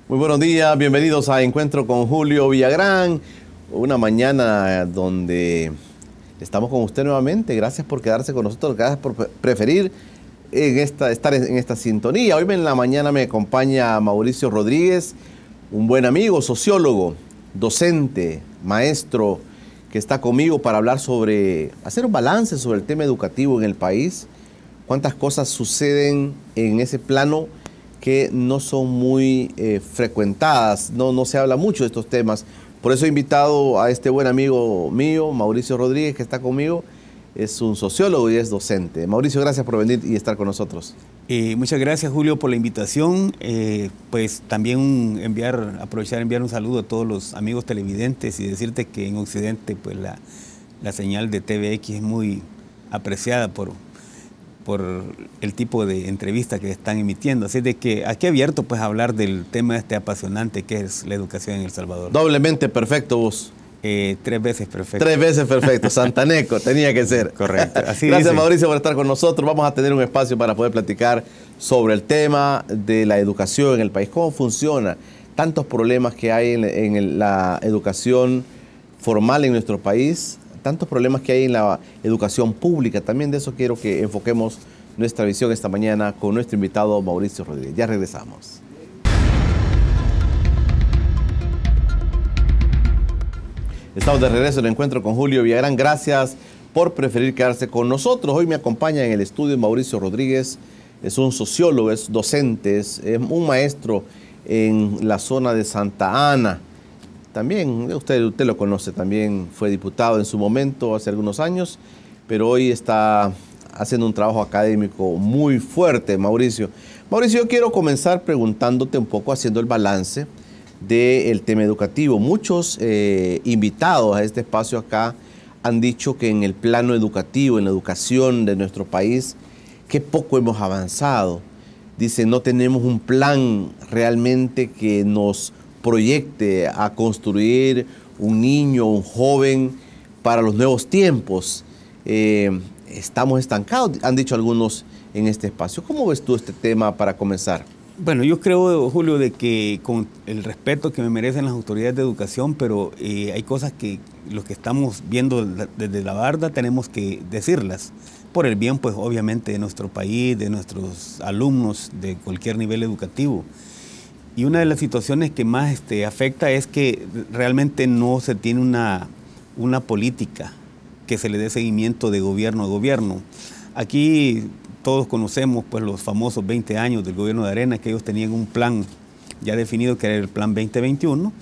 Muy buenos días, bienvenidos a Encuentro con Julio Villagrán. Una mañana donde estamos con usted nuevamente. Gracias por quedarse con nosotros, gracias por preferir estar en esta sintonía. Hoy en la mañana me acompaña Mauricio Rodríguez, un buen amigo, sociólogo, docente, maestro, que está conmigo para hablar hacer un balance sobre el tema educativo en el país. Cuántas cosas suceden en ese plano que no son muy frecuentadas, no se habla mucho de estos temas. Por eso he invitado a este buen amigo mío, Mauricio Rodríguez, que está conmigo. Es un sociólogo y es docente. Mauricio, gracias por venir y estar con nosotros. Muchas gracias, Julio, por la invitación. Pues también aprovechar enviar un saludo a todos los amigos televidentes y decirte que en Occidente pues la señal de TVX es muy apreciada por el tipo de entrevista que están emitiendo. Así de que aquí abierto pues a hablar del tema apasionante que es la educación en El Salvador. Doblemente perfecto vos. 3 veces perfecto. 3 veces perfecto, santaneco, tenía que ser. Correcto. Así Gracias, dice. Mauricio, por estar con nosotros. Vamos a tener un espacio para poder platicar sobre el tema de la educación en el país. ¿Cómo funciona? Tantos problemas que hay en la educación formal en nuestro país, tantos problemas que hay en la educación pública. También de eso quiero que enfoquemos nuestra visión esta mañana con nuestro invitado Mauricio Rodríguez. Ya regresamos. Estamos de regreso en el Encuentro con Julio Villagrán. Gracias por preferir quedarse con nosotros. Hoy me acompaña en el estudio Mauricio Rodríguez. Es un sociólogo, es docente, es un maestro en la zona de Santa Ana. También, usted lo conoce, también fue diputado en su momento, hace algunos años, pero hoy está haciendo un trabajo académico muy fuerte, Mauricio. Mauricio, yo quiero comenzar preguntándote un poco, haciendo el balance del tema educativo. Muchos invitados a este espacio acá han dicho que en el plano educativo, en la educación de nuestro país, que poco hemos avanzado. Dicen, no tenemos un plan realmente que nos proyecte a construir un niño, un joven para los nuevos tiempos. Estamos estancados, han dicho algunos en este espacio. ¿Cómo ves tú este tema para comenzar? Bueno, yo creo, Julio, de que con el respeto que me merecen las autoridades de educación, pero hay cosas que los que estamos viendo desde la barda tenemos que decirlas, por el bien, pues, obviamente, de nuestro país, de nuestros alumnos, de cualquier nivel educativo. Y una de las situaciones que más afecta es que realmente no se tiene una política que se le dé seguimiento de gobierno a gobierno. Aquí todos conocemos pues los famosos 20 años del gobierno de Arena, que ellos tenían un plan ya definido que era el plan 2021,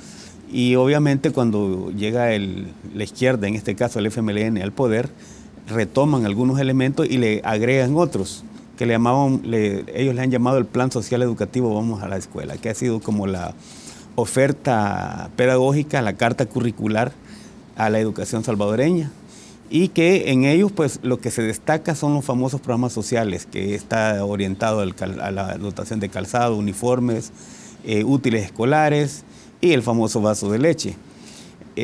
y obviamente cuando llega la izquierda, en este caso el FMLN, al poder, retoman algunos elementos y le agregan otros, que ellos le han llamado el Plan Social Educativo Vamos a la Escuela, que ha sido como la oferta pedagógica, la carta curricular a la educación salvadoreña. Y que en ellos pues lo que se destaca son los famosos programas sociales, que está orientado a la dotación de calzado, uniformes, útiles escolares y el famoso vaso de leche.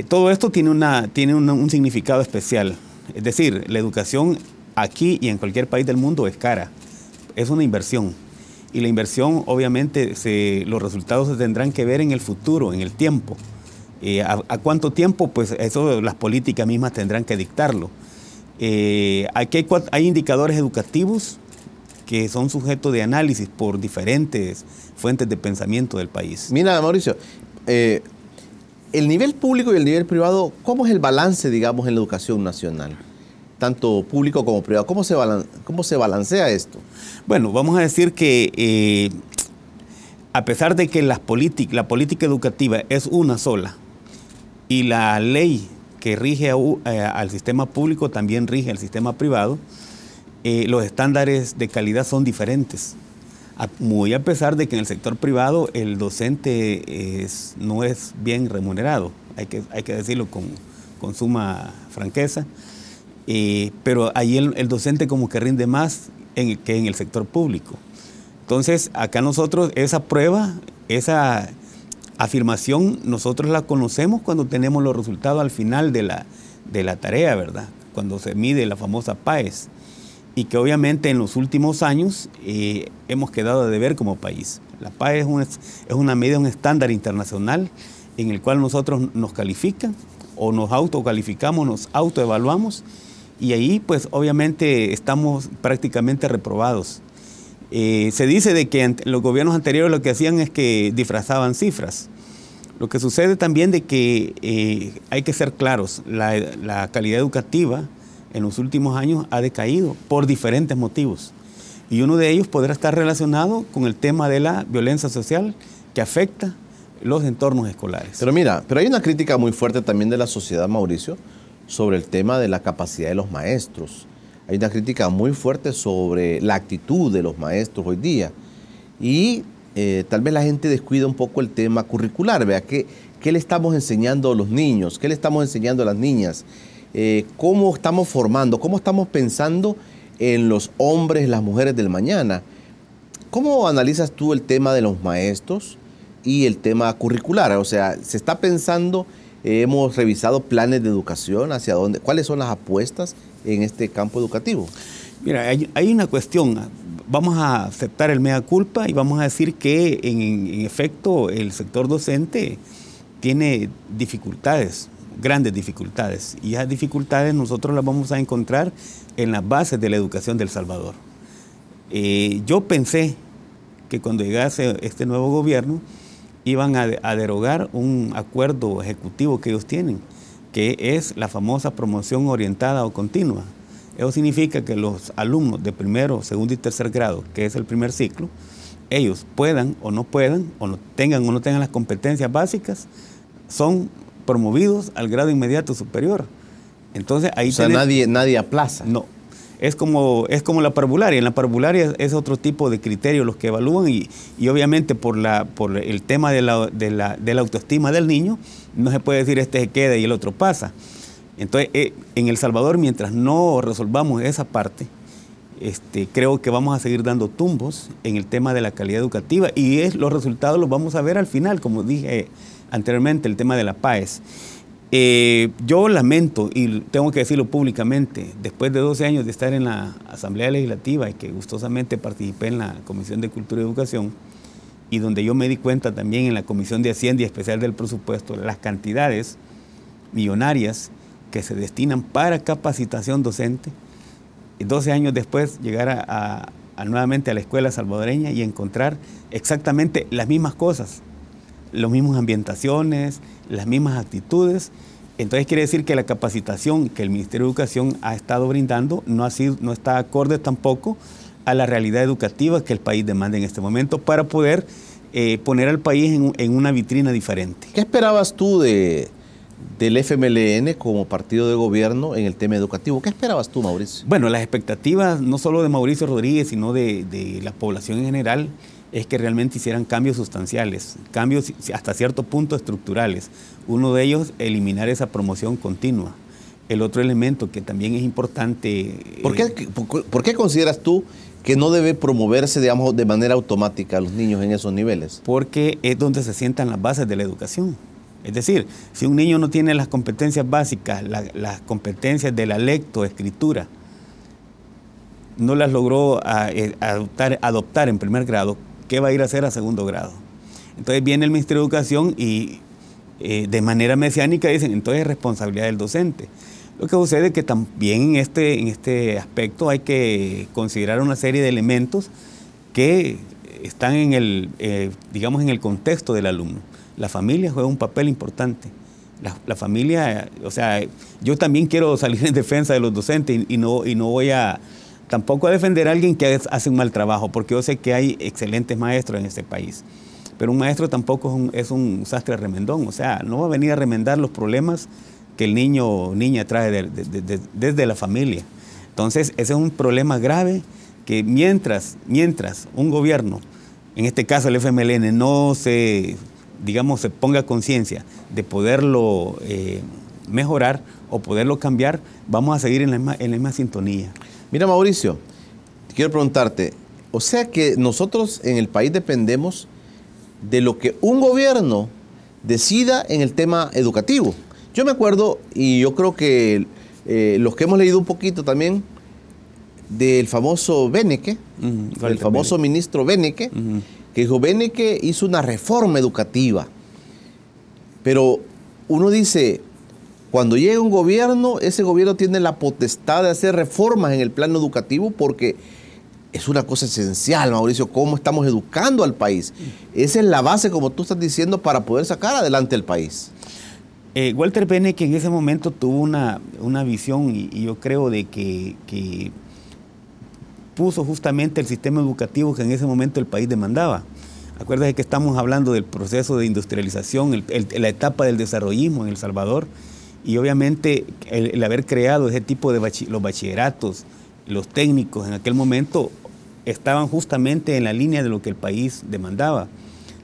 Todo esto tiene un significado especial, es decir, la educación aquí y en cualquier país del mundo es cara, es una inversión. Y la inversión obviamente los resultados se tendrán que ver en el futuro, en el tiempo. ¿A cuánto tiempo? Pues eso las políticas mismas tendrán que dictarlo. Aquí hay indicadores educativos que son sujetos de análisis por diferentes fuentes de pensamiento del país. Mira, Mauricio, el nivel público y el nivel privado, ¿cómo es el balance, digamos, en la educación nacional? Tanto público como privado. ¿Cómo se balancea esto? Bueno, vamos a decir que a pesar de que la política educativa es una sola, y la ley que rige al sistema público también rige al sistema privado, los estándares de calidad son diferentes. Muy a pesar de que en el sector privado el docente no es bien remunerado, hay que decirlo con suma franqueza, pero ahí el docente como que rinde más que en el sector público. Entonces, acá nosotros esa prueba, esa afirmación, nosotros la conocemos cuando tenemos los resultados al final de la tarea, ¿verdad? Cuando se mide la famosa PAES. y que obviamente en los últimos años hemos quedado de deber como país. La PAE es una medida, un estándar internacional en el cual nosotros nos califican o nos autocalificamos, nos autoevaluamos y ahí pues obviamente estamos prácticamente reprobados. Se dice de que los gobiernos anteriores lo que hacían es que disfrazaban cifras. Lo que sucede también de que hay que ser claros, la calidad educativa en los últimos años ha decaído por diferentes motivos. Y uno de ellos podrá estar relacionado con el tema de la violencia social que afecta los entornos escolares. Pero mira, pero hay una crítica muy fuerte también de la sociedad, Mauricio, sobre el tema de la capacidad de los maestros. Hay una crítica muy fuerte sobre la actitud de los maestros hoy día. Y tal vez la gente descuida un poco el tema curricular. Vea, ¿qué le estamos enseñando a los niños? ¿Qué le estamos enseñando a las niñas? ¿Cómo estamos formando? ¿Cómo estamos pensando en los hombres, las mujeres del mañana? ¿Cómo analizas tú el tema de los maestros y el tema curricular? O sea, ¿se está pensando, hemos revisado planes de educación, hacia dónde, cuáles son las apuestas en este campo educativo? Mira, hay una cuestión. Vamos a aceptar el mea culpa y vamos a decir que en efecto el sector docente tiene dificultades, grandes dificultades, y esas dificultades nosotros las vamos a encontrar en las bases de la educación de El Salvador. Yo pensé que cuando llegase este nuevo gobierno iban a derogar un acuerdo ejecutivo que ellos tienen, que es la famosa promoción orientada o continua. Eso significa que los alumnos de primero, segundo y tercer grado, que es el primer ciclo, ellos puedan o no tengan las competencias básicas, son promovidos al grado inmediato superior. Entonces ahí nadie aplaza. No. Es como la parvularia. En la parvularia es otro tipo de criterios los que evalúan y obviamente por el tema de la autoestima del niño, no se puede decir este se queda y el otro pasa. Entonces, en El Salvador, mientras no resolvamos esa parte, creo que vamos a seguir dando tumbos en el tema de la calidad educativa y los resultados los vamos a ver al final, como dije anteriormente, el tema de la PAES. Yo lamento, y tengo que decirlo públicamente, después de 12 años de estar en la Asamblea Legislativa y que gustosamente participé en la Comisión de Cultura y Educación, y donde yo me di cuenta también en la Comisión de Hacienda y Especial del Presupuesto, las cantidades millonarias que se destinan para capacitación docente, y 12 años después llegar nuevamente a la escuela salvadoreña y encontrar exactamente las mismas cosas, las mismas ambientaciones, las mismas actitudes. Entonces quiere decir que la capacitación que el Ministerio de Educación ha estado brindando no está acorde tampoco a la realidad educativa que el país demanda en este momento para poder poner al país en una vitrina diferente. ¿Qué esperabas tú del FMLN como partido de gobierno en el tema educativo? ¿Qué esperabas tú, Mauricio? Bueno, las expectativas no solo de Mauricio Rodríguez, sino de la población en general, es que realmente hicieran cambios sustanciales, cambios hasta cierto punto estructurales. Uno de ellos, eliminar esa promoción continua. El otro elemento que también es importante... ¿Por qué consideras tú que no debe promoverse, digamos, de manera automática a los niños en esos niveles? Porque es donde se sientan las bases de la educación. Es decir, si un niño no tiene las competencias básicas, las competencias de la lectoescritura, no las logró adoptar en primer grado, ¿qué va a ir a hacer a segundo grado? Entonces viene el Ministerio de Educación y de manera mesiánica dicen, entonces es responsabilidad del docente. Lo que sucede es que también en este aspecto hay que considerar una serie de elementos que están en el contexto del alumno. La familia juega un papel importante. La familia, o sea, yo también quiero salir en defensa de los docentes y no voy tampoco a defender a alguien que hace un mal trabajo, porque yo sé que hay excelentes maestros en este país. Pero un maestro tampoco es un sastre remendón, o sea, no va a venir a remendar los problemas que el niño o niña trae desde la familia. Entonces, ese es un problema grave que mientras un gobierno, en este caso el FMLN, no se ponga conciencia de poderlo mejorar o poderlo cambiar, vamos a seguir en la misma sintonía. Mira, Mauricio, quiero preguntarte, o sea que nosotros en el país dependemos de lo que un gobierno decida en el tema educativo. Yo me acuerdo, y yo creo que los que hemos leído un poquito también, del famoso Beneke, del famoso ministro Beneke, que dijo, Beneke hizo una reforma educativa. Pero uno dice, cuando llega un gobierno, ese gobierno tiene la potestad de hacer reformas en el plano educativo porque es una cosa esencial, Mauricio, cómo estamos educando al país. Esa es la base, como tú estás diciendo, para poder sacar adelante el país. Walter Beneke en ese momento tuvo una visión y yo creo de que puso justamente el sistema educativo que en ese momento el país demandaba. Acuérdate que estamos hablando del proceso de industrialización, la etapa del desarrollismo en El Salvador, y obviamente el haber creado ese tipo de los bachilleratos, los técnicos en aquel momento estaban justamente en la línea de lo que el país demandaba.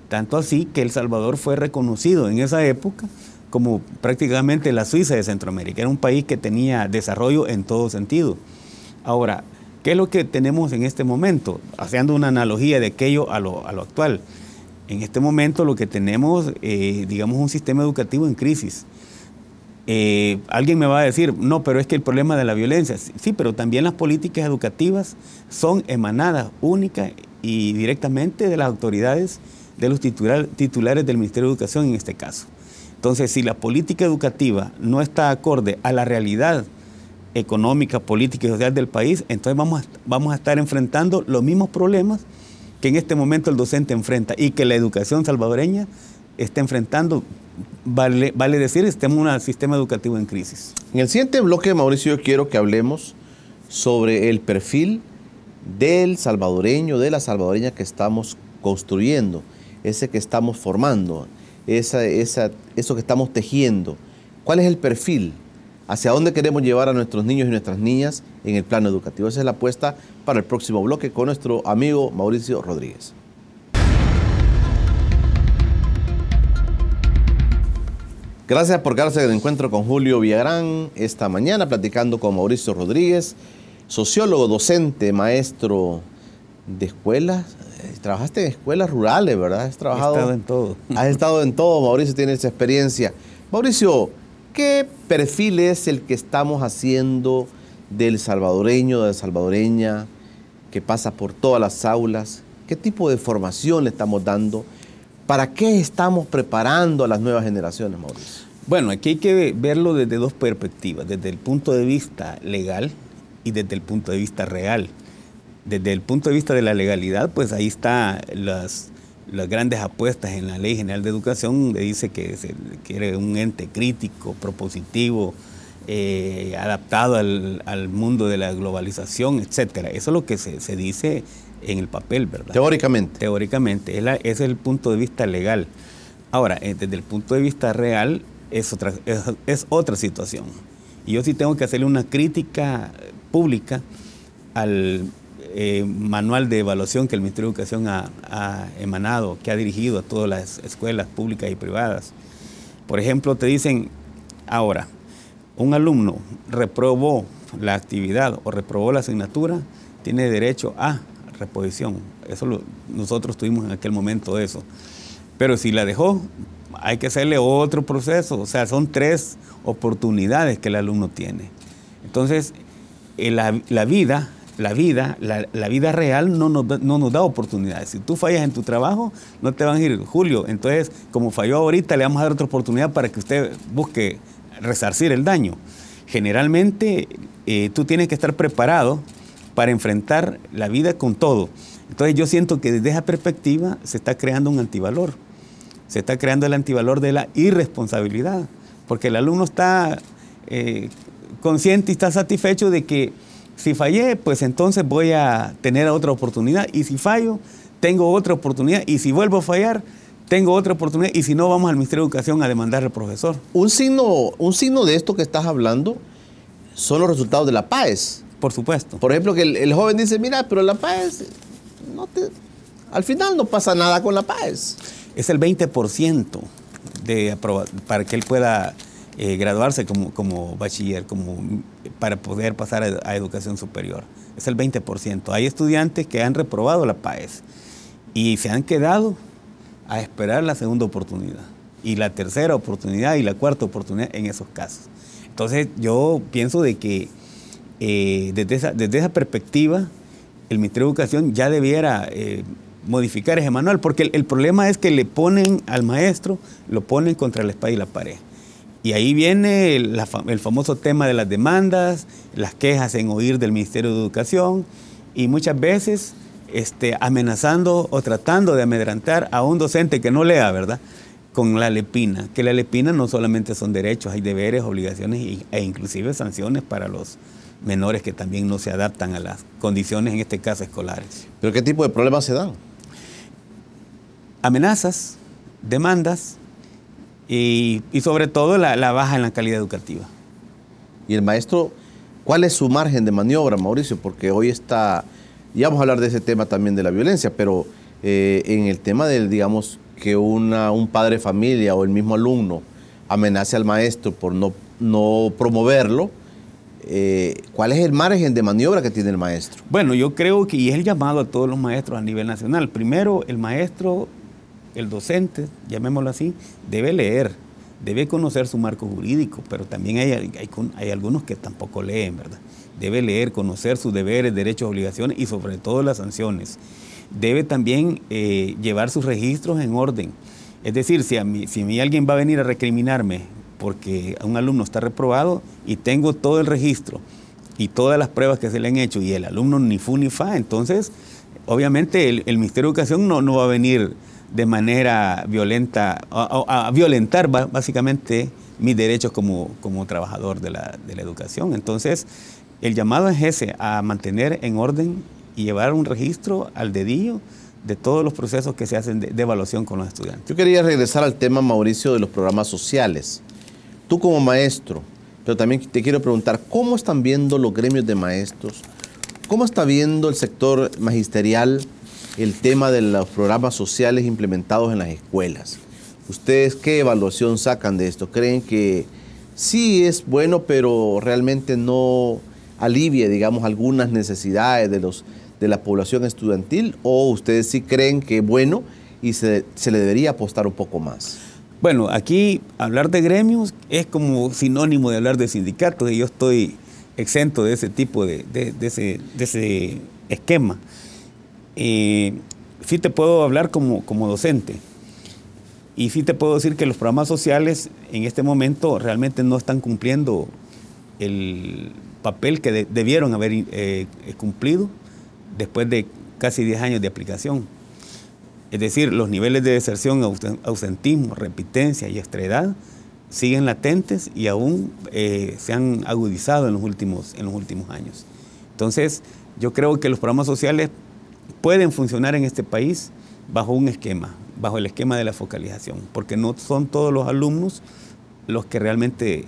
Tanto así que El Salvador fue reconocido en esa época como prácticamente la Suiza de Centroamérica. Era un país que tenía desarrollo en todo sentido. Ahora, ¿qué es lo que tenemos en este momento? Haciendo una analogía de aquello a lo actual. En este momento lo que tenemos, digamos, un sistema educativo en crisis. Alguien me va a decir, no, pero es que el problema de la violencia, sí, pero también las políticas educativas son emanadas única y directamente de las autoridades, de los titulares del Ministerio de Educación en este caso. Entonces, si la política educativa no está acorde a la realidad económica, política y social del país, entonces vamos a estar enfrentando los mismos problemas que en este momento el docente enfrenta y que la educación salvadoreña está enfrentando. Vale decir, estamos en un sistema educativo en crisis. En el siguiente bloque, Mauricio, yo quiero que hablemos sobre el perfil del salvadoreño, de la salvadoreña que estamos construyendo, ese que estamos formando, eso que estamos tejiendo. ¿Cuál es el perfil? ¿Hacia dónde queremos llevar a nuestros niños y nuestras niñas en el plano educativo? Esa es la apuesta para el próximo bloque con nuestro amigo Mauricio Rodríguez. Gracias por quedarse en el encuentro con Julio Villagrán esta mañana, platicando con Mauricio Rodríguez, sociólogo, docente, maestro de escuelas. Trabajaste en escuelas rurales, ¿verdad? He estado en todo. Has estado en todo, Mauricio, tiene esa experiencia. Mauricio, ¿qué perfil es el que estamos haciendo del salvadoreño, de la salvadoreña, que pasa por todas las aulas? ¿Qué tipo de formación le estamos dando? ¿Para qué estamos preparando a las nuevas generaciones, Mauricio? Bueno, aquí hay que verlo desde dos perspectivas, desde el punto de vista legal y desde el punto de vista real. Desde el punto de vista de la legalidad, pues ahí están las grandes apuestas en la Ley General de Educación, donde dice que se quiere un ente crítico, propositivo, adaptado al mundo de la globalización, etcétera. Eso es lo que se dice en el papel, ¿verdad? Teóricamente. Teóricamente, ese es el punto de vista legal. Ahora, desde el punto de vista real, es otra situación. Y yo sí tengo que hacerle una crítica pública al manual de evaluación que el Ministerio de Educación ha emanado, que ha dirigido a todas las escuelas públicas y privadas. Por ejemplo, te dicen, ahora, un alumno reprobó la actividad o reprobó la asignatura, tiene derecho a reposición. Nosotros tuvimos en aquel momento eso. Pero si la dejó, hay que hacerle otro proceso. O sea, son 3 oportunidades que el alumno tiene. Entonces, la vida real no nos da oportunidades. Si tú fallas en tu trabajo, no te van a decir, Julio, entonces, como falló ahorita, le vamos a dar otra oportunidad para que usted busque resarcir el daño. Generalmente, tú tienes que estar preparado para enfrentar la vida con todo. Entonces yo siento que desde esa perspectiva se está creando un antivalor. Se está creando el antivalor de la irresponsabilidad, porque el alumno está consciente y está satisfecho de que si fallé, pues entonces voy a tener otra oportunidad, y si fallo, tengo otra oportunidad, y si vuelvo a fallar, tengo otra oportunidad, y si no, vamos al Ministerio de Educación a demandar al profesor. Un signo de esto que estás hablando son los resultados de la PAES. Por supuesto. Por ejemplo, que el joven dice, mira, pero la PAES, al final no pasa nada con la PAES. Es el 20% para que él pueda graduarse como bachiller, para poder pasar a educación superior. Es el 20%. Hay estudiantes que han reprobado la PAES y se han quedado a esperar la segunda oportunidad, y la tercera oportunidad y la cuarta oportunidad en esos casos. Entonces yo pienso de que desde esa perspectiva, el Ministerio de Educación ya debiera modificar ese manual, porque el problema es que le ponen al maestro, lo ponen contra la espada y la pared. Y ahí viene el famoso tema de las demandas, las quejas en oír del Ministerio de Educación, y muchas veces amenazando o tratando de amedrentar a un docente que no lea, ¿verdad?, con la LEPINA, que la LEPINA no solamente son derechos, hay deberes, obligaciones e inclusive sanciones para los menores que también no se adaptan a las condiciones, en este caso, escolares. ¿Pero qué tipo de problemas se dan? Amenazas, demandas y sobre todo la baja en la calidad educativa. Y el maestro, ¿cuál es su margen de maniobra, Mauricio? Porque hoy está, ya vamos a hablar de ese tema también de la violencia, pero en el tema del, digamos, que un padre de familia o el mismo alumno amenace al maestro por no promoverlo, ¿cuál es el margen de maniobra que tiene el maestro? Bueno, yo creo que, y es el llamado a todos los maestros a nivel nacional, primero el maestro, el docente, llamémoslo así, debe leer, debe conocer su marco jurídico, pero también hay algunos que tampoco leen, ¿verdad? Debe leer, conocer sus deberes, derechos, obligaciones y sobre todo las sanciones. Debe también llevar sus registros en orden. Es decir, si a mí alguien va a venir a recriminarme porque un alumno está reprobado y tengo todo el registro y todas las pruebas que se le han hecho y el alumno ni fu ni fa, entonces obviamente el Ministerio de Educación no va a venir de manera violenta a violentar básicamente mis derechos como trabajador de la educación. Entonces el llamado es ese, a mantener en orden y llevar un registro al dedillo de todos los procesos que se hacen de evaluación con los estudiantes. Yo quería regresar al tema, Mauricio, de los programas sociales. Tú como maestro, pero también te quiero preguntar, ¿cómo están viendo los gremios de maestros? ¿Cómo está viendo el sector magisterial el tema de los programas sociales implementados en las escuelas? ¿Ustedes qué evaluación sacan de esto? ¿Creen que sí es bueno, pero realmente no alivia, digamos, algunas necesidades de la población estudiantil? ¿O ustedes sí creen que es bueno y se le debería apostar un poco más? Bueno, aquí hablar de gremios es como sinónimo de hablar de sindicatos y yo estoy exento de ese tipo de ese esquema. Sí te puedo hablar como docente y sí te puedo decir que los programas sociales en este momento realmente no están cumpliendo el papel que debieron haber cumplido después de casi 10 años de aplicación. Es decir, los niveles de deserción, ausentismo, repitencia y extraedad siguen latentes y aún se han agudizado en los últimos años. Entonces, yo creo que los programas sociales pueden funcionar en este país bajo un esquema, bajo el esquema de la focalización, porque no son todos los alumnos los que realmente...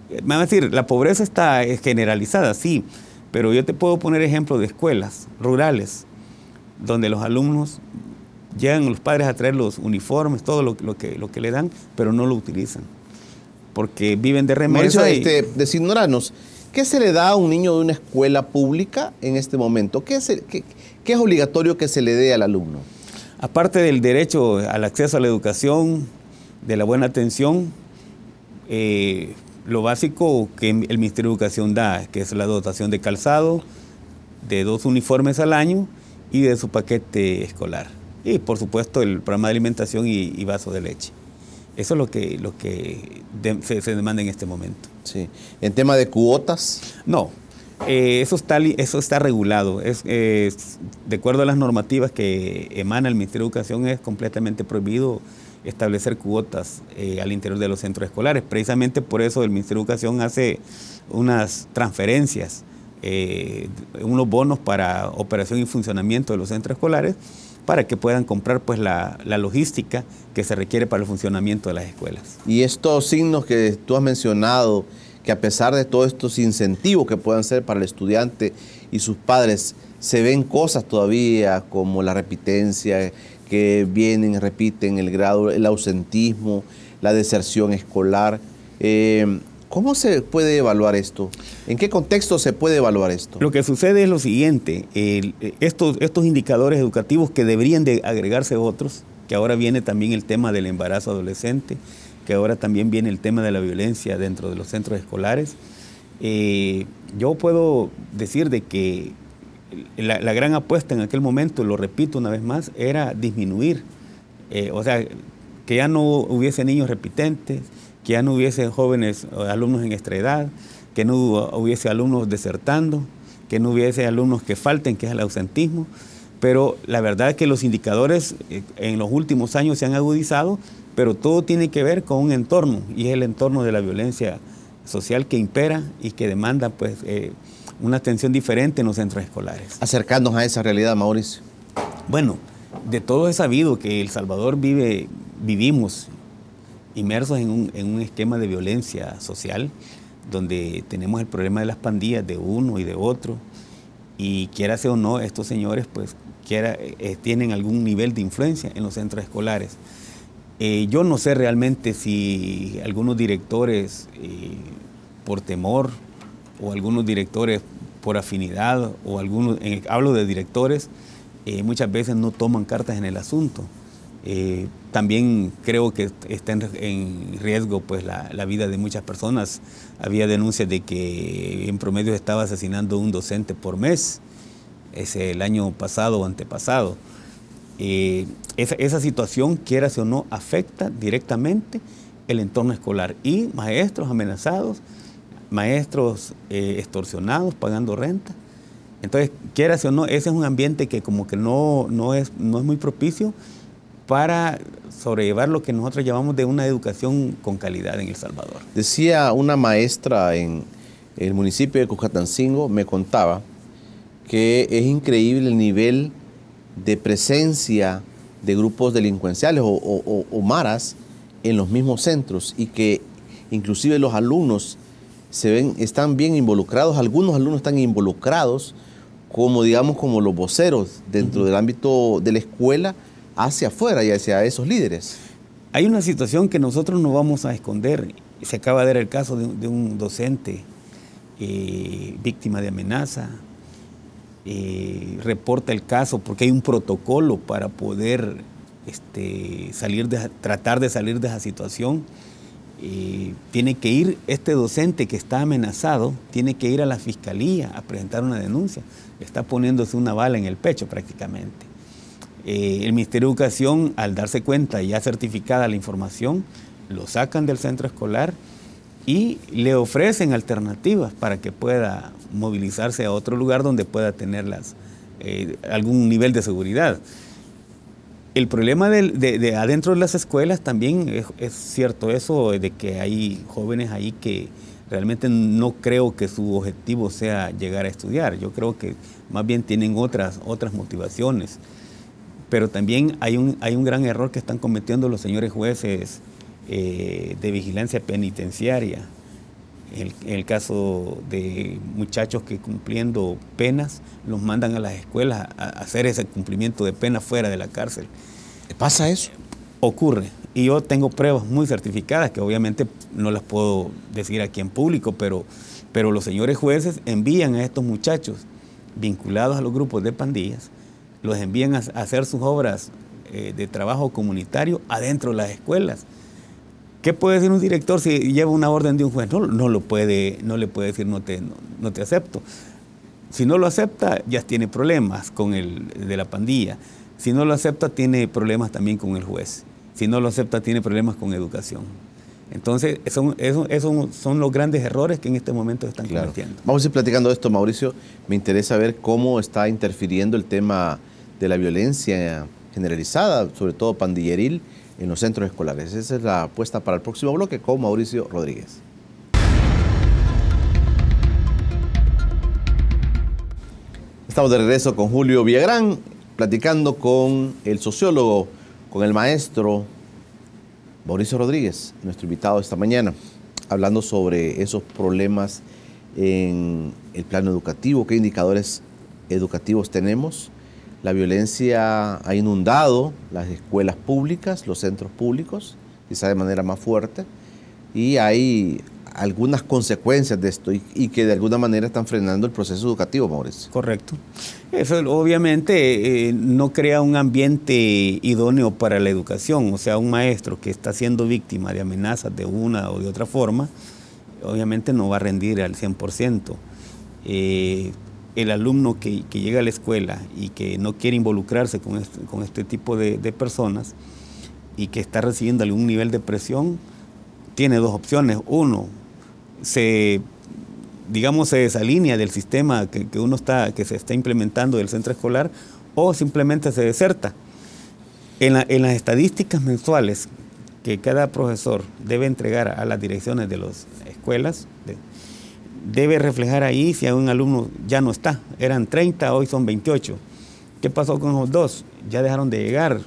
Me van a decir, la pobreza está generalizada, sí, pero yo te puedo poner ejemplos de escuelas rurales donde los alumnos llegan los padres a traer los uniformes, todo lo que le dan, pero no lo utilizan, porque viven de remesa. Mauricio, designorarnos, ¿qué se le da a un niño de una escuela pública en este momento? ¿Qué es obligatorio que se le dé al alumno? Aparte del derecho al acceso a la educación, de la buena atención, lo básico que el Ministerio de Educación da, que es la dotación de calzado, de 2 uniformes al año y de su paquete escolar. Y por supuesto el programa de alimentación y vaso de leche. Eso es lo que se demanda en este momento. Sí. ¿En tema de cuotas? No, eso está regulado. De acuerdo a las normativas que emana el Ministerio de Educación, es completamente prohibido establecer cuotas al interior de los centros escolares. Precisamente por eso el Ministerio de Educación hace unas transferencias, unos bonos para operación y funcionamiento de los centros escolares, para que puedan comprar pues la logística que se requiere para el funcionamiento de las escuelas. Y estos signos que tú has mencionado, que a pesar de todos estos incentivos que puedan ser para el estudiante y sus padres, se ven cosas todavía como la repitencia, que vienen y repiten el grado, el ausentismo, la deserción escolar. ¿Cómo se puede evaluar esto? ¿En qué contexto se puede evaluar esto? Lo que sucede es lo siguiente, estos indicadores educativos que deberían de agregarse otros, que ahora viene también el tema del embarazo adolescente, que ahora también viene el tema de la violencia dentro de los centros escolares, yo puedo decir de que la gran apuesta en aquel momento, lo repito una vez más, era disminuir, o sea, que ya no hubiese niños repitentes, que ya no hubiese jóvenes alumnos en extraedad, que no hubiese alumnos desertando, que no hubiese alumnos que falten, que es el ausentismo. Pero la verdad es que los indicadores en los últimos años se han agudizado, pero todo tiene que ver con un entorno, y es el entorno de la violencia social que impera y que demanda pues, una atención diferente en los centros escolares. Acercarnos a esa realidad, Mauricio. Bueno, de todo es sabido que El Salvador vivimos inmersos en un esquema de violencia social, donde tenemos el problema de las pandillas de uno y de otro, y quiera sea o no, estos señores pues tienen algún nivel de influencia en los centros escolares. Yo no sé realmente si algunos directores por temor, o algunos directores por afinidad, o algunos, hablo de directores, muchas veces no toman cartas en el asunto. También creo que está en riesgo pues, la vida de muchas personas. Había denuncias de que en promedio estaba asesinando un docente por mes, el año pasado o antepasado. Esa situación, quieras o no, afecta directamente el entorno escolar, y maestros amenazados, maestros extorsionados, pagando renta. Entonces, quieras o no, ese es un ambiente que como que no es muy propicio para sobrellevar lo que nosotros llamamos de una educación con calidad en El Salvador. Decía una maestra en el municipio de Cuscatancingo, me contaba que es increíble el nivel de presencia de grupos delincuenciales o maras en los mismos centros, y que inclusive los alumnos están bien involucrados. Algunos alumnos están involucrados como, digamos, como los voceros dentro del ámbito de la escuela, hacia afuera y hacia esos líderes. Hay una situación que nosotros no vamos a esconder. Se acaba de dar el caso de un docente víctima de amenaza. Reporta el caso porque hay un protocolo para poder tratar de salir de esa situación. Tiene que ir este docente que está amenazado, tiene que ir a la fiscalía a presentar una denuncia. Está poniéndose una bala en el pecho prácticamente. El Ministerio de Educación, al darse cuenta y ya certificada la información, lo sacan del centro escolar y le ofrecen alternativas para que pueda movilizarse a otro lugar donde pueda tener algún nivel de seguridad. El problema de adentro de las escuelas también es cierto eso, de que hay jóvenes ahí que realmente no creo que su objetivo sea llegar a estudiar. Yo creo que más bien tienen otras motivaciones. Pero también hay un gran error que están cometiendo los señores jueces de vigilancia penitenciaria. En el caso de muchachos que cumpliendo penas, los mandan a las escuelas a hacer ese cumplimiento de pena fuera de la cárcel. ¿Pasa eso? Ocurre. Y yo tengo pruebas muy certificadas que obviamente no las puedo decir aquí en público, pero los señores jueces envían a estos muchachos vinculados a los grupos de pandillas, los envían a hacer sus obras de trabajo comunitario adentro de las escuelas. ¿Qué puede decir un director si lleva una orden de un juez? No le puede decir no te acepto. Si no lo acepta, ya tiene problemas con el de la pandilla. Si no lo acepta, tiene problemas también con el juez. Si no lo acepta, tiene problemas con educación. Entonces, esos son los grandes errores que en este momento están cometiendo. Vamos a ir platicando de esto, Mauricio. Me interesa ver cómo está interfiriendo el tema de la violencia generalizada, sobre todo pandilleril, en los centros escolares. Esa es la apuesta para el próximo bloque con Mauricio Rodríguez. Estamos de regreso con Julio Villagrán, platicando con el sociólogo, con el maestro Mauricio Rodríguez, nuestro invitado esta mañana, hablando sobre esos problemas en el plano educativo, qué indicadores educativos tenemos. La violencia ha inundado las escuelas públicas, los centros públicos, quizá de manera más fuerte, y hay algunas consecuencias de esto y que de alguna manera están frenando el proceso educativo, Mauricio. Correcto. Eso obviamente no crea un ambiente idóneo para la educación. O sea, un maestro que está siendo víctima de amenazas de una o de otra forma, obviamente no va a rendir al 100%. el alumno que llega a la escuela y que no quiere involucrarse con este tipo de personas y que está recibiendo algún nivel de presión, tiene dos opciones. Uno, se desalinea del sistema que se está implementando del centro escolar, o simplemente se deserta. En las estadísticas mensuales que cada profesor debe entregar a las direcciones de las escuelas, debe reflejar ahí si un alumno ya no está. Eran 30, hoy son 28. ¿Qué pasó con los dos? Ya dejaron de llegar.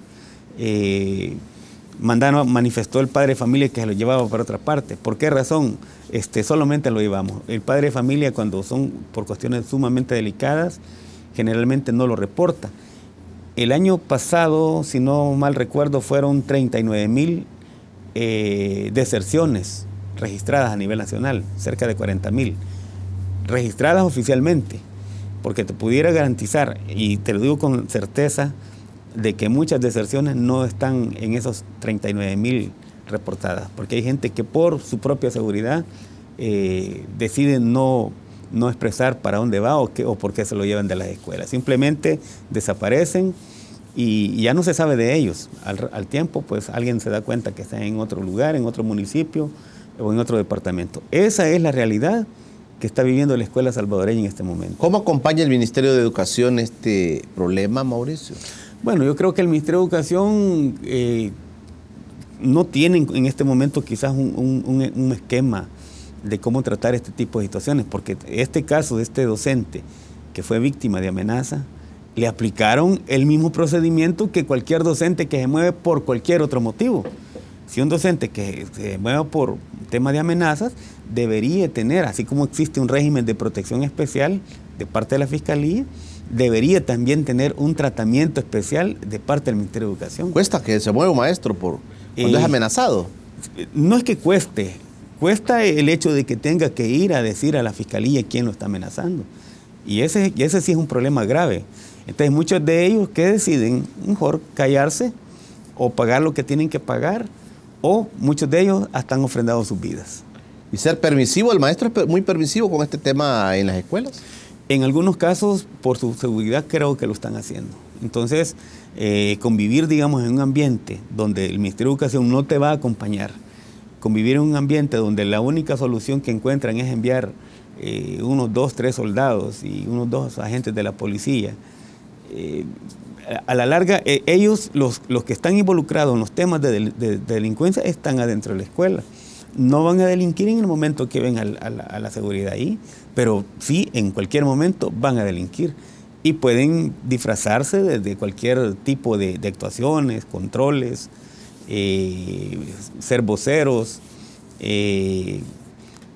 Manifestó el padre de familia que se lo llevaba para otra parte. ¿Por qué razón? Solamente lo llevamos. El padre de familia, cuando son por cuestiones sumamente delicadas, generalmente no lo reporta. El año pasado, si no mal recuerdo, fueron 39,000 deserciones registradas a nivel nacional, cerca de 40,000, registradas oficialmente, porque te pudiera garantizar, y te lo digo con certeza, de que muchas deserciones no están en esos 39,000 reportadas, porque hay gente que por su propia seguridad decide no expresar para dónde va o por qué se lo llevan de las escuelas. Simplemente desaparecen y ya no se sabe de ellos. Al tiempo, pues alguien se da cuenta que están en otro lugar, en otro municipio o en otro departamento. Esa es la realidad que está viviendo la escuela salvadoreña en este momento. ¿Cómo acompaña el Ministerio de Educación este problema, Mauricio? Bueno, yo creo que el Ministerio de Educación no tiene en este momento quizás un esquema de cómo tratar este tipo de situaciones, porque este caso de este docente que fue víctima de amenaza, le aplicaron el mismo procedimiento que cualquier docente que se mueve por cualquier otro motivo. Si un docente que se mueve por tema de amenazas, debería tener, así como existe un régimen de protección especial de parte de la Fiscalía, debería también tener un tratamiento especial de parte del Ministerio de Educación. ¿Cuesta que se mueva un maestro cuando es amenazado? No es que cueste, cuesta el hecho de que tenga que ir a decir a la Fiscalía quién lo está amenazando. Y ese sí es un problema grave. Entonces muchos de ellos que deciden mejor callarse o pagar lo que tienen que pagar, o muchos de ellos hasta han ofrendado sus vidas. ¿Y ser permisivo? ¿El maestro es muy permisivo con este tema en las escuelas? En algunos casos, por su seguridad, creo que lo están haciendo. Entonces, convivir, digamos, en un ambiente donde el Ministerio de Educación no te va a acompañar, convivir en un ambiente donde la única solución que encuentran es enviar unos 2, 3 soldados y unos 2 agentes de la policía, a la larga, ellos, los que están involucrados en los temas de delincuencia, están adentro de la escuela. No van a delinquir en el momento que ven a la seguridad ahí, pero sí, en cualquier momento van a delinquir. Y pueden disfrazarse de cualquier tipo de actuaciones, controles, ser voceros,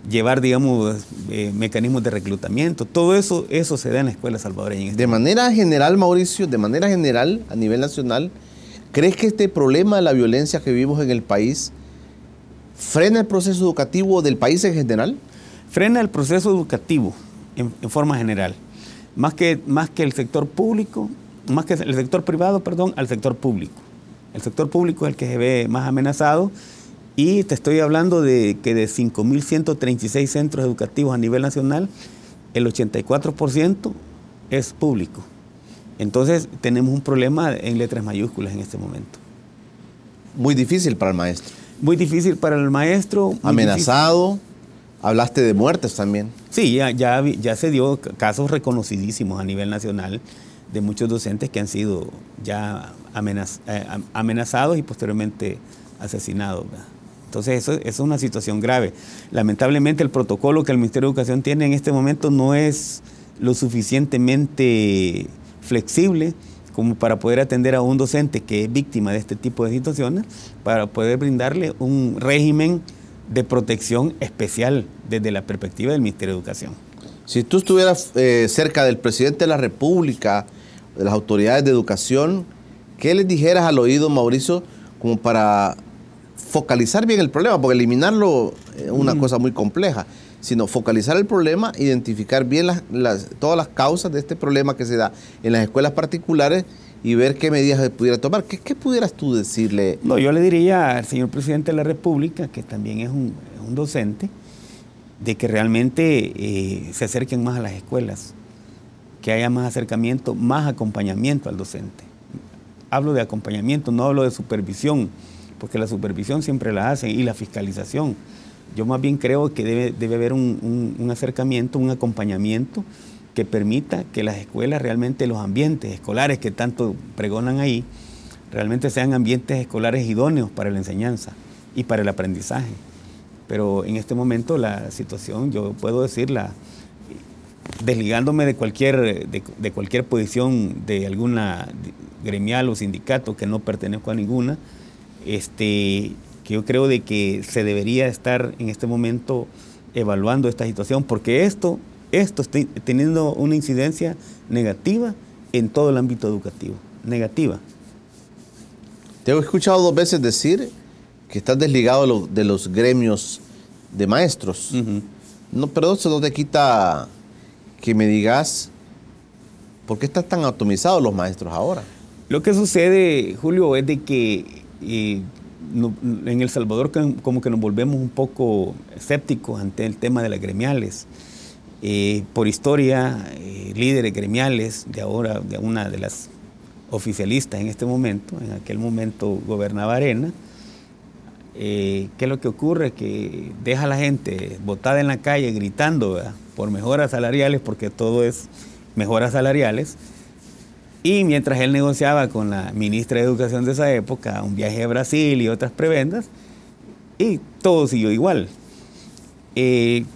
llevar, digamos, mecanismos de reclutamiento. Todo eso se da en la escuela salvadoreña. De manera general, Mauricio, de manera general, a nivel nacional, ¿crees que este problema de la violencia que vivimos en el país frena el proceso educativo del país en general? Frena el proceso educativo en forma general. Más que el sector público, más que el sector privado, perdón, al sector público. El sector público es el que se ve más amenazado. Y te estoy hablando de que de 5.136 centros educativos a nivel nacional, el 84% es público. Entonces tenemos un problema en letras mayúsculas en este momento. Muy difícil para el maestro. Muy difícil para el maestro. Amenazado. Hablaste de muertes también. Sí, ya se dio casos reconocidísimos a nivel nacional de muchos docentes que han sido ya amenazados y posteriormente asesinados, ¿verdad? Entonces eso es una situación grave. Lamentablemente el protocolo que el Ministerio de Educación tiene en este momento no es lo suficientemente flexible como para poder atender a un docente que es víctima de este tipo de situaciones, para poder brindarle un régimen de protección especial desde la perspectiva del Ministerio de Educación. Si tú estuvieras cerca del presidente de la República, de las autoridades de educación, ¿qué les dijeras al oído, Mauricio, como para focalizar bien el problema? Porque eliminarlo es una cosa muy compleja, sino focalizar el problema, identificar bien todas las causas de este problema que se da en las escuelas particulares y ver qué medidas se pudiera tomar. ¿Qué pudieras tú decirle? No, yo le diría al señor presidente de la República, que también es un docente, de que realmente se acerquen más a las escuelas, que haya más acercamiento, más acompañamiento al docente. Hablo de acompañamiento, no hablo de supervisión, porque la supervisión siempre la hacen, y la fiscalización. Yo más bien creo que debe haber un acercamiento, un acompañamiento que permita que las escuelas realmente, los ambientes escolares que tanto pregonan ahí, realmente sean ambientes escolares idóneos para la enseñanza y para el aprendizaje. Pero en este momento la situación, yo puedo decirla, desligándome de cualquier posición de alguna gremial o sindicato, que no pertenezco a ninguna, que yo creo de que se debería estar en este momento evaluando esta situación, porque esto está teniendo una incidencia negativa en todo el ámbito educativo, negativa. Te he escuchado 2 veces decir que estás desligado de los gremios de maestros. No, pero eso no te quita que me digas por qué están tan atomizados los maestros ahora. Lo que sucede, Julio, es de que en El Salvador como que nos volvemos un poco escépticos ante el tema de las gremiales. Por historia, líderes gremiales de ahora, de una de las oficialistas en este momento, en aquel momento gobernaba Arena. ¿Qué es lo que ocurre? Que deja a la gente botada en la calle gritando, ¿verdad?, por mejoras salariales, porque todo es mejoras salariales. Y mientras él negociaba con la ministra de Educación de esa época un viaje a Brasil y otras prebendas, y todo siguió igual.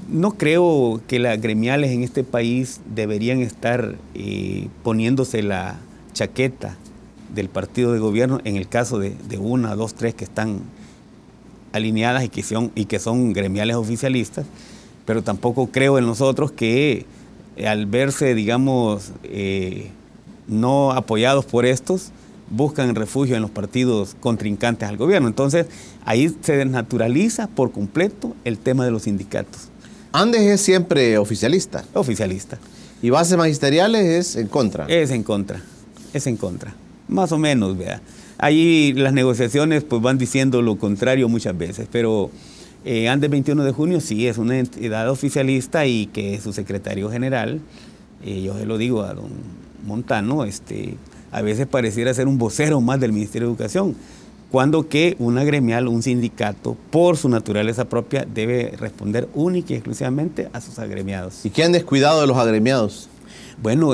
No creo que las gremiales en este país deberían estar poniéndose la chaqueta del partido de gobierno en el caso de 1, 2, 3 que están alineadas y que son gremiales oficialistas, pero tampoco creo en nosotros que al verse, digamos, no apoyados por estos, buscan refugio en los partidos contrincantes al gobierno. Entonces, ahí se desnaturaliza por completo el tema de los sindicatos. Andes es siempre oficialista. Oficialista. ¿Y bases magisteriales es en contra? Es en contra, más o menos, vea. Ahí las negociaciones pues van diciendo lo contrario muchas veces, pero Andes 21 de junio sí es una entidad oficialista, y que su secretario general, yo se lo digo a don Montano, a veces pareciera ser un vocero más del Ministerio de Educación, cuando que una gremial, un sindicato, por su naturaleza propia, debe responder única y exclusivamente a sus agremiados. ¿Y qué han descuidado de los agremiados? Bueno,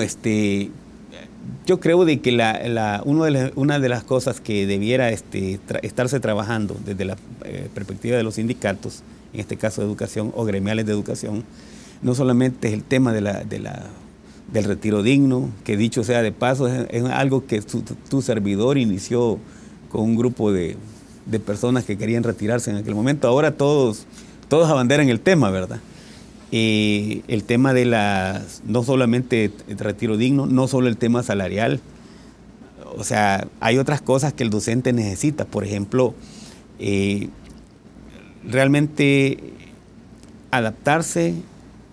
yo creo de que una de las cosas que debiera estarse trabajando desde la perspectiva de los sindicatos, en este caso de educación o gremiales de educación, no solamente es el tema del retiro digno, que dicho sea de paso, es algo que tu servidor inició con un grupo de personas que querían retirarse en aquel momento. Ahora todos abanderan el tema, ¿verdad? El tema de no solamente el retiro digno, no solo el tema salarial. O sea, hay otras cosas que el docente necesita. Por ejemplo, realmente adaptarse,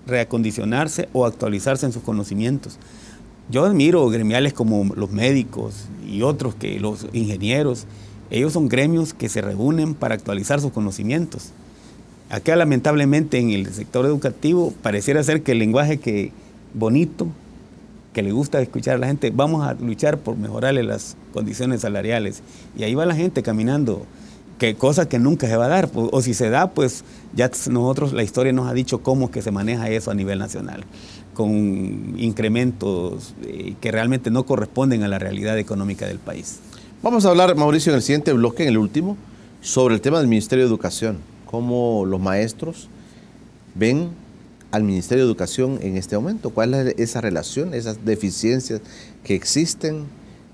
reacondicionarse o actualizarse en sus conocimientos. Yo admiro gremiales como los médicos y otros, que los ingenieros, ellos son gremios que se reúnen para actualizar sus conocimientos. Acá lamentablemente en el sector educativo pareciera ser que el lenguaje bonito, que le gusta escuchar a la gente, vamos a luchar por mejorarle las condiciones salariales. Y ahí va la gente caminando, cosa que nunca se va a dar, o si se da, pues ya la historia nos ha dicho cómo que se maneja eso a nivel nacional, con incrementos que realmente no corresponden a la realidad económica del país. Vamos a hablar, Mauricio, en el siguiente bloque, en el último, sobre el tema del Ministerio de Educación. Cómo los maestros ven al Ministerio de Educación en este momento. ¿Cuál es esa relación, esas deficiencias que existen?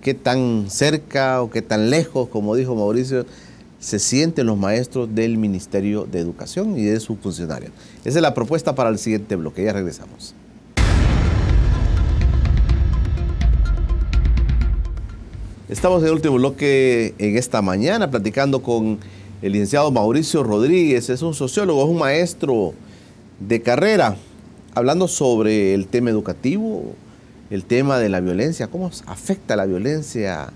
¿Qué tan cerca o qué tan lejos, como dijo Mauricio, se sienten los maestros del Ministerio de Educación y de sus funcionarios? Esa es la propuesta para el siguiente bloque. Ya regresamos. Estamos en el último bloque en esta mañana platicando con el licenciado Mauricio Rodríguez. Es un sociólogo, es un maestro de carrera, hablando sobre el tema educativo, el tema de la violencia, cómo afecta la violencia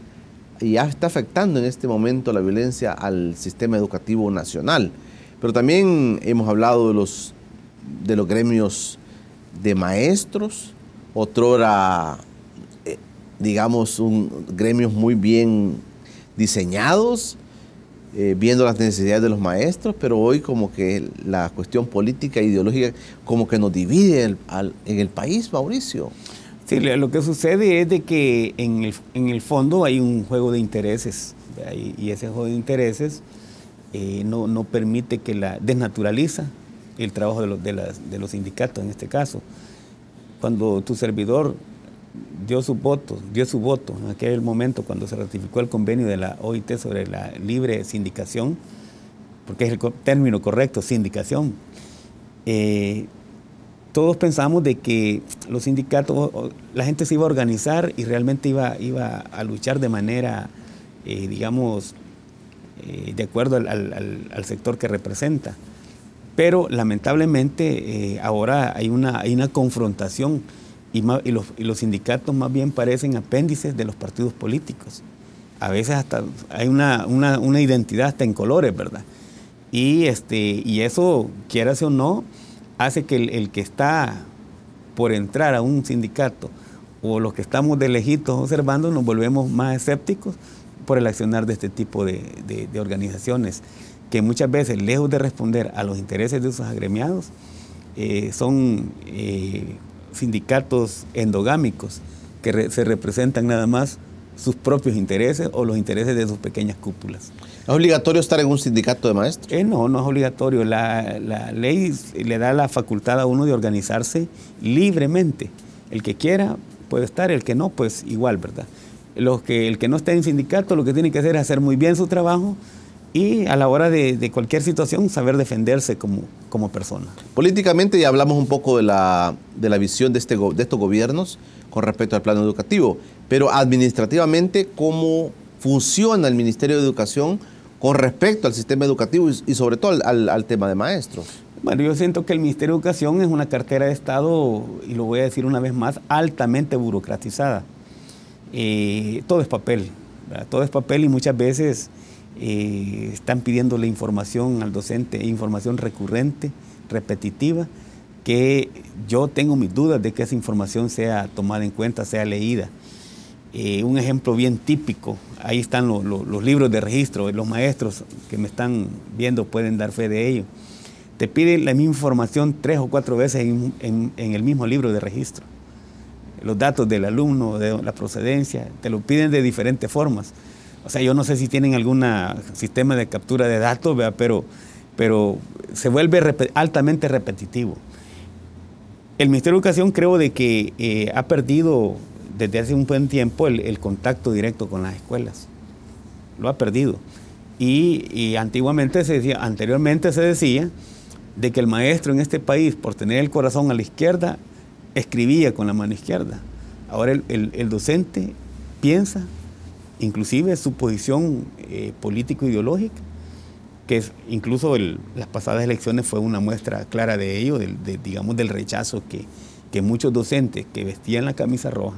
y ya está afectando en este momento la violencia al sistema educativo nacional. Pero también hemos hablado de los gremios de maestros, otrora, digamos, gremios muy bien diseñados, viendo las necesidades de los maestros, pero hoy como que la cuestión política e ideológica como que nos divide en el país, Mauricio. Sí, lo que sucede es de que en el fondo hay un juego de intereses, y ese juego de intereses no permite que desnaturaliza el trabajo de los sindicatos en este caso. Cuando tu servidor dio su voto en aquel momento cuando se ratificó el convenio de la OIT sobre la libre sindicación, porque es el término correcto, sindicación, todos pensamos de que los sindicatos, la gente se iba a organizar y realmente iba a luchar de manera, digamos, de acuerdo al sector que representa. Pero lamentablemente ahora hay una confrontación y los sindicatos más bien parecen apéndices de los partidos políticos. A veces hasta hay una identidad hasta en colores, ¿verdad? Y eso, quieras o no, hace que el que está por entrar a un sindicato o los que estamos de lejitos observando nos volvemos más escépticos por el accionar de este tipo de organizaciones que muchas veces, lejos de responder a los intereses de sus agremiados, son sindicatos endogámicos que se representan nada más sus propios intereses o los intereses de sus pequeñas cúpulas. ¿Es obligatorio estar en un sindicato de maestros? No es obligatorio. La ley le da la facultad a uno de organizarse libremente. El que quiera puede estar, el que no, pues igual, ¿verdad? El que no esté en sindicato lo que tiene que hacer es hacer muy bien su trabajo y a la hora de cualquier situación saber defenderse como persona. Políticamente ya hablamos un poco de la visión de estos gobiernos con respecto al plano educativo, pero administrativamente, ¿cómo funciona el Ministerio de Educación con respecto al sistema educativo y sobre todo al tema de maestros? Bueno, yo siento que el Ministerio de Educación es una cartera de Estado, y lo voy a decir una vez más, altamente burocratizada. Todo es papel, ¿verdad? Todo es papel y muchas veces están pidiéndole información al docente, información recurrente, repetitiva, que yo tengo mis dudas de que esa información sea tomada en cuenta, sea leída. Un ejemplo bien típico, ahí están los libros de registro, los maestros que me están viendo pueden dar fe de ello. Te piden la misma información 3 o 4 veces en el mismo libro de registro. Los datos del alumno, de la procedencia, te lo piden de diferentes formas. O sea, yo no sé si tienen algún sistema de captura de datos, ¿verdad? Pero se vuelve altamente repetitivo. El Ministerio de Educación creo de que ha perdido desde hace un buen tiempo el contacto directo con las escuelas. Lo ha perdido. Y anteriormente se decía de que el maestro en este país, por tener el corazón a la izquierda, escribía con la mano izquierda. Ahora el docente piensa, inclusive su posición político-ideológica, que incluso las pasadas elecciones fue una muestra clara de ello, digamos, del rechazo que muchos docentes que vestían la camisa roja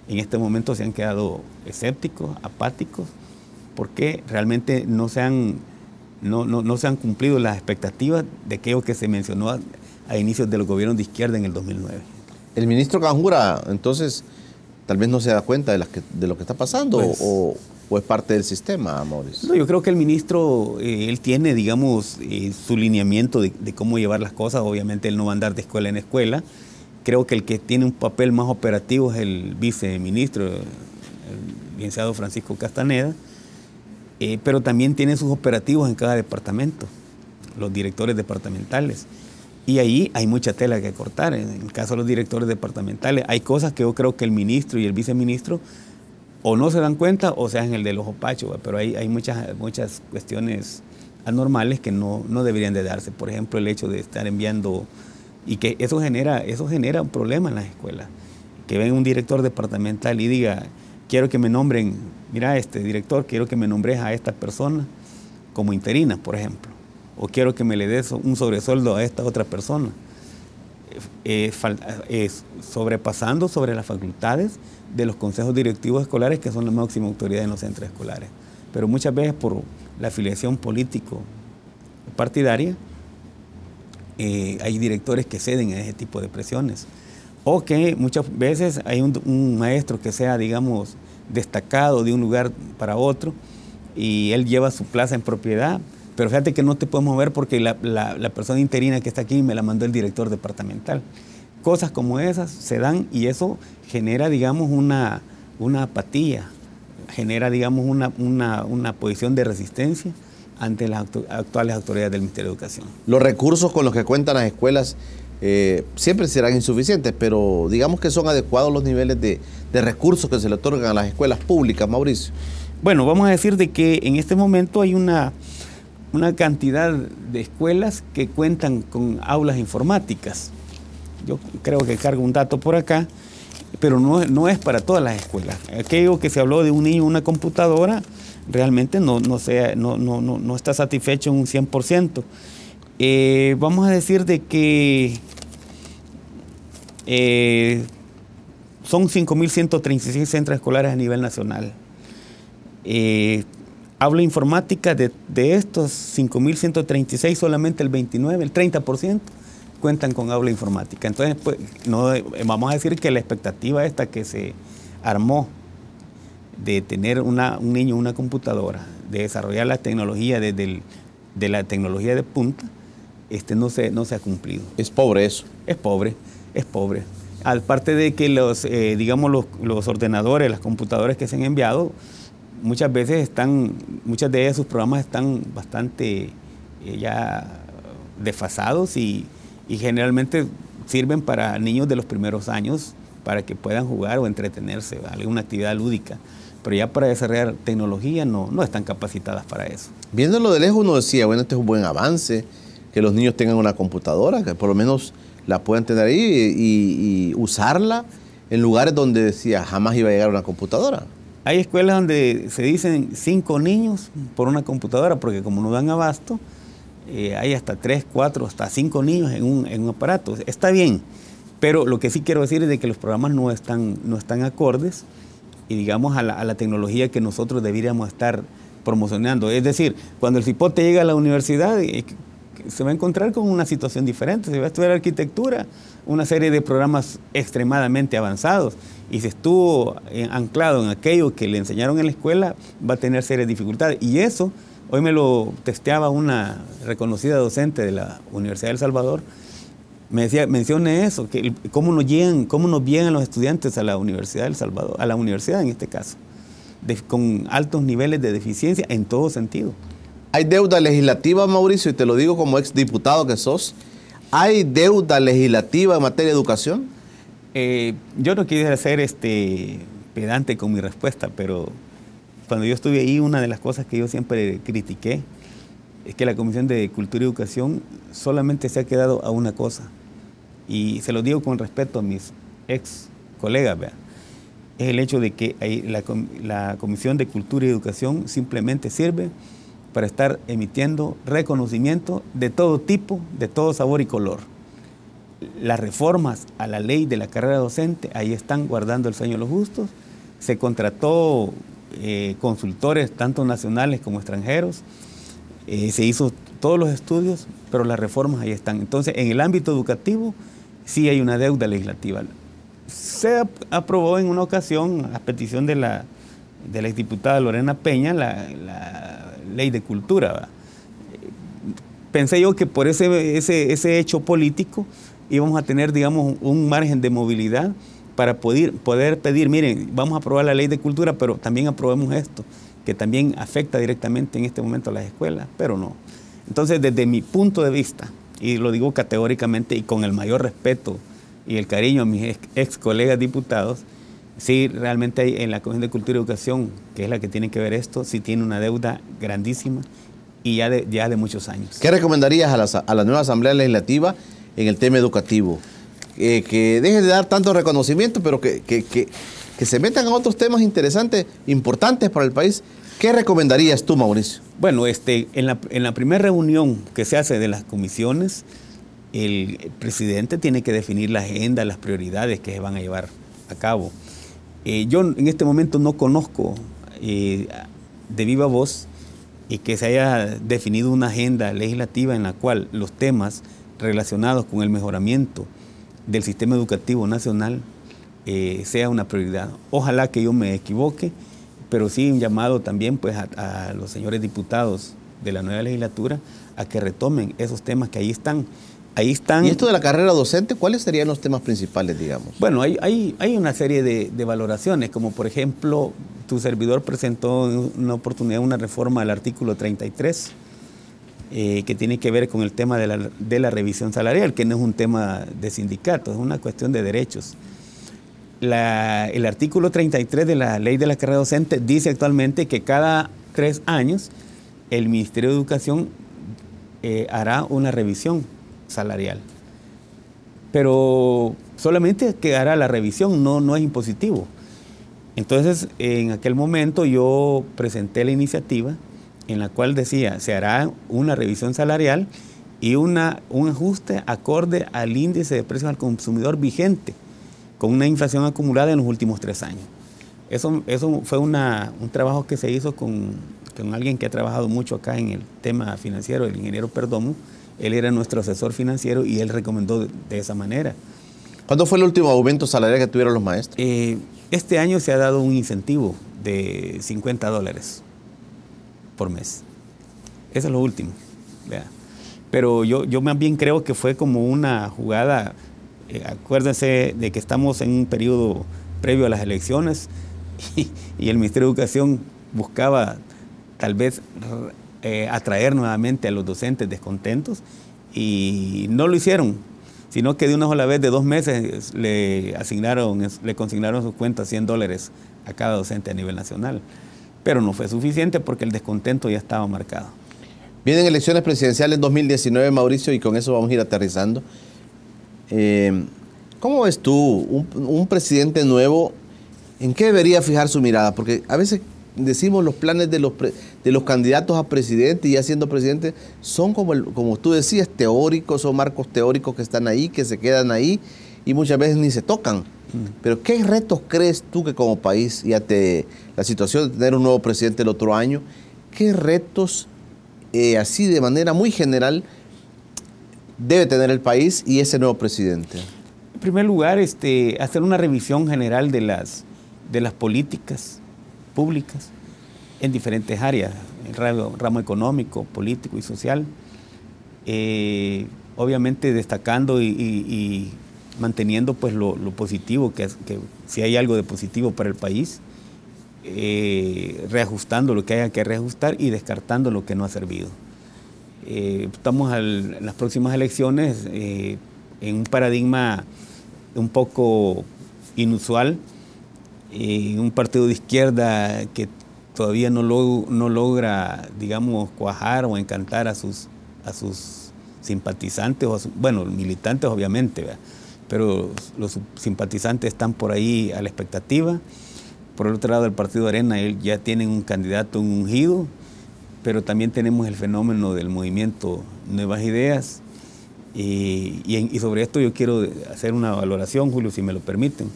en este momento se han quedado escépticos, apáticos, porque realmente no se han cumplido las expectativas de aquello que se mencionó a inicios de los gobiernos de izquierda en el 2009. El ministro Canjura, entonces, tal vez no se da cuenta de lo que está pasando, pues, o es parte del sistema, Mauricio. No, yo creo que el ministro, él tiene, digamos, su lineamiento de cómo llevar las cosas. Obviamente él no va a andar de escuela en escuela. Creo que el que tiene un papel más operativo es el viceministro, el licenciado Francisco Castaneda, pero también tiene sus operativos en cada departamento, los directores departamentales. Y ahí hay mucha tela que cortar. En el caso de los directores departamentales, hay cosas que yo creo que el ministro y el viceministro o no se dan cuenta o sean el del ojo pacho, pero hay muchas cuestiones anormales que no deberían de darse. Por ejemplo, el hecho de estar enviando, y que eso genera un problema en las escuelas. Que venga un director departamental y diga, quiero que me nombren, mira, director, quiero que me nombres a esta persona como interina, por ejemplo, o quiero que me le des un sobresueldo a esta otra persona, sobrepasando sobre las facultades de los consejos directivos escolares, que son la máxima autoridad en los centros escolares. Pero muchas veces por la afiliación político-partidaria, hay directores que ceden a ese tipo de presiones. O que muchas veces hay un maestro que sea, digamos, destacado de un lugar para otro y él lleva su plaza en propiedad, pero fíjate que no te puedes mover porque la persona interina que está aquí me la mandó el director departamental. Cosas como esas se dan y eso genera, digamos, una apatía, genera, digamos, una posición de resistencia ante las actuales autoridades del Ministerio de Educación. Los recursos con los que cuentan las escuelas siempre serán insuficientes, pero digamos que son adecuados los niveles de recursos que se le otorgan a las escuelas públicas, Mauricio. Bueno, vamos a decir de que en este momento hay una cantidad de escuelas que cuentan con aulas informáticas. Yo creo que cargo un dato por acá, pero no es para todas las escuelas. Aquello que se habló de un niño, una computadora, realmente no está satisfecho en un 100%. Vamos a decir de que son 5.136 centros escolares a nivel nacional. Aula informática, de estos 5.136, solamente el 30% cuentan con aula informática. Entonces, pues, vamos a decir que la expectativa esta que se armó de tener un niño una computadora, de desarrollar la tecnología de la tecnología de punta, no se ha cumplido. Es pobre eso. Es pobre. Aparte de que los ordenadores, las computadoras que se han enviado, muchas de ellas, sus programas están bastante ya desfasados y generalmente sirven para niños de los primeros años para que puedan jugar o entretenerse, alguna actividad lúdica. Pero ya para desarrollar tecnología no están capacitadas para eso. Viéndolo de lejos uno decía, bueno, este es un buen avance, que los niños tengan una computadora, que por lo menos la puedan tener ahí y usarla en lugares donde decía jamás iba a llegar una computadora. Hay escuelas donde se dicen 5 niños por una computadora, porque como no dan abasto, hay hasta 3, 4, hasta 5 niños en un aparato. Está bien, pero lo que sí quiero decir es de que los programas no están acordes y digamos a la tecnología que nosotros deberíamos estar promocionando. Es decir, cuando el cipote llega a la universidad, se va a encontrar con una situación diferente. Se va a estudiar arquitectura, una serie de programas extremadamente avanzados, y si estuvo anclado en aquello que le enseñaron en la escuela, va a tener serias dificultades. Y eso, hoy me lo testeaba una reconocida docente de la Universidad de El Salvador, me decía, mencione eso, que cómo nos llegan los estudiantes a la Universidad de El Salvador, a la universidad en este caso, con altos niveles de deficiencia en todo sentido. Hay deuda legislativa, Mauricio, y te lo digo como exdiputado que sos. ¿Hay deuda legislativa en materia de educación? Yo no quisiera ser pedante con mi respuesta, pero cuando yo estuve ahí, una de las cosas que yo siempre critiqué es que la Comisión de Cultura y Educación solamente se ha quedado a una cosa, y se lo digo con respeto a mis ex colegas, ¿verdad? Es el hecho de que la Comisión de Cultura y Educación simplemente sirve para estar emitiendo reconocimiento de todo tipo, de todo sabor y color. Las reformas a la ley de la carrera docente, ahí están guardando el sueño de los justos. Se contrató consultores, tanto nacionales como extranjeros. Se hizo todos los estudios, pero las reformas ahí están. Entonces, en el ámbito educativo, sí hay una deuda legislativa. Se aprobó en una ocasión, a petición de la exdiputada Lorena Peña, la ley de cultura, ¿verdad? Pensé yo que por ese hecho político íbamos a tener, digamos, un margen de movilidad para poder pedir, miren, vamos a aprobar la ley de cultura, pero también aprobemos esto, que también afecta directamente en este momento a las escuelas, pero no. Entonces, desde mi punto de vista, y lo digo categóricamente y con el mayor respeto y el cariño a mis ex colegas diputados, sí, realmente hay en la Comisión de Cultura y Educación, que es la que tiene que ver esto, sí tiene una deuda grandísima y ya de muchos años. ¿Qué recomendarías a la nueva Asamblea Legislativa en el tema educativo? Que dejen de dar tanto reconocimiento, pero que se metan a otros temas interesantes, importantes para el país. ¿Qué recomendarías tú, Mauricio? Bueno, en la primera reunión que se hace de las comisiones, el presidente tiene que definir la agenda, las prioridades que se van a llevar a cabo. Yo en este momento no conozco de viva voz que se haya definido una agenda legislativa en la cual los temas relacionados con el mejoramiento del sistema educativo nacional sea una prioridad. Ojalá que yo me equivoque, pero sí un llamado también pues a los señores diputados de la nueva legislatura a que retomen esos temas que ahí están. Ahí están. ¿Y esto de la carrera docente, cuáles serían los temas principales, digamos? Bueno, hay una serie de valoraciones, como por ejemplo, tu servidor presentó en una oportunidad una reforma al artículo 33, que tiene que ver con el tema de la revisión salarial, que no es un tema de sindicatos, es una cuestión de derechos. El artículo 33 de la ley de la carrera docente dice actualmente que cada 3 años el Ministerio de Educación hará una revisión salarial, pero solamente que hará la revisión, no es impositivo. Entonces, en aquel momento yo presenté la iniciativa en la cual decía, se hará una revisión salarial y un ajuste acorde al índice de precios al consumidor vigente, con una inflación acumulada en los últimos 3 años. Eso fue un trabajo que se hizo con alguien que ha trabajado mucho acá en el tema financiero, el ingeniero Perdomo. Él era nuestro asesor financiero y él recomendó de esa manera. ¿Cuándo fue el último aumento salarial que tuvieron los maestros? Este año se ha dado un incentivo de $50 por mes. Eso es lo último. ¿Verdad? Pero yo más bien creo que fue como una jugada. Acuérdense de que estamos en un periodo previo a las elecciones y el Ministerio de Educación buscaba tal vez atraer nuevamente a los docentes descontentos y no lo hicieron, sino que de una sola vez de 2 meses le consignaron sus cuentas $100 a cada docente a nivel nacional. Pero no fue suficiente porque el descontento ya estaba marcado. Vienen elecciones presidenciales en 2019, Mauricio, y con eso vamos a ir aterrizando. ¿Cómo ves tú un presidente nuevo? ¿En qué debería fijar su mirada? Porque a veces decimos los planes de los candidatos a presidente y ya siendo presidente son como tú decías, teóricos, son marcos teóricos que están ahí, que se quedan ahí y muchas veces ni se tocan. Pero ¿qué retos crees tú que como país, y ante la situación de tener un nuevo presidente el otro año, qué retos así de manera muy general debe tener el país y ese nuevo presidente? En primer lugar, hacer una revisión general de las políticas públicas en diferentes áreas, el ramo económico, político y social, obviamente destacando y manteniendo pues lo positivo, que si hay algo de positivo para el país, reajustando lo que haya que reajustar y descartando lo que no ha servido. Estamos en las próximas elecciones en un paradigma un poco inusual, un partido de izquierda que todavía no logra, digamos, cuajar o encantar a sus simpatizantes, bueno, militantes obviamente, ¿verdad? Pero los simpatizantes están por ahí a la expectativa. Por el otro lado, el Partido Arena, ya tienen un candidato ungido, pero también tenemos el fenómeno del movimiento Nuevas Ideas. Y sobre esto yo quiero hacer una valoración, Julio, si me lo permiten.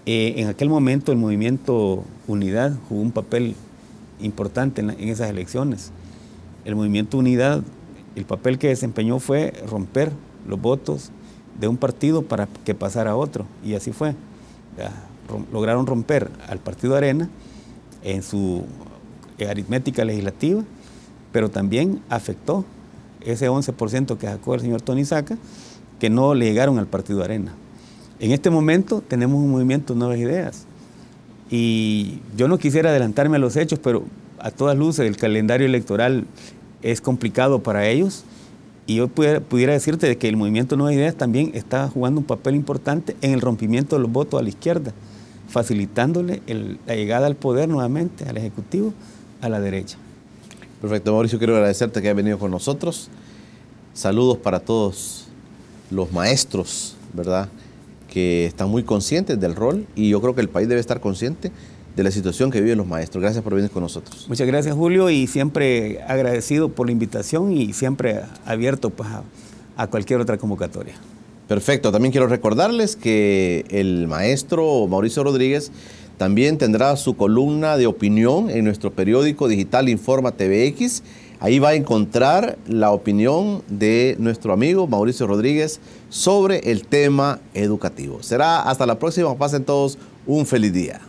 En aquel momento el movimiento Unidad jugó un papel importante en esas elecciones. El movimiento Unidad, el papel que desempeñó fue romper los votos de un partido para que pasara a otro, y así fue. Lograron romper al Partido Arena en su aritmética legislativa, pero también afectó ese 11% que sacó el señor Tony Saca, que no le llegaron al Partido Arena. En este momento tenemos un movimiento Nuevas Ideas y yo no quisiera adelantarme a los hechos, pero a todas luces el calendario electoral es complicado para ellos y yo pudiera decirte de que el movimiento Nuevas Ideas también está jugando un papel importante en el rompimiento de los votos a la izquierda, facilitándole la llegada al poder nuevamente, al Ejecutivo, a la derecha. Perfecto, Mauricio, quiero agradecerte que hayas venido con nosotros. Saludos para todos los maestros, ¿verdad?, que están muy conscientes del rol, y yo creo que el país debe estar consciente de la situación que viven los maestros. Gracias por venir con nosotros. Muchas gracias, Julio, y siempre agradecido por la invitación y siempre abierto pues, a cualquier otra convocatoria. Perfecto, también quiero recordarles que el maestro Mauricio Rodríguez También tendrá su columna de opinión en nuestro periódico digital Informa TVX. Ahí va a encontrar la opinión de nuestro amigo Mauricio Rodríguez sobre el tema educativo. Será hasta la próxima. Pasen todos un feliz día.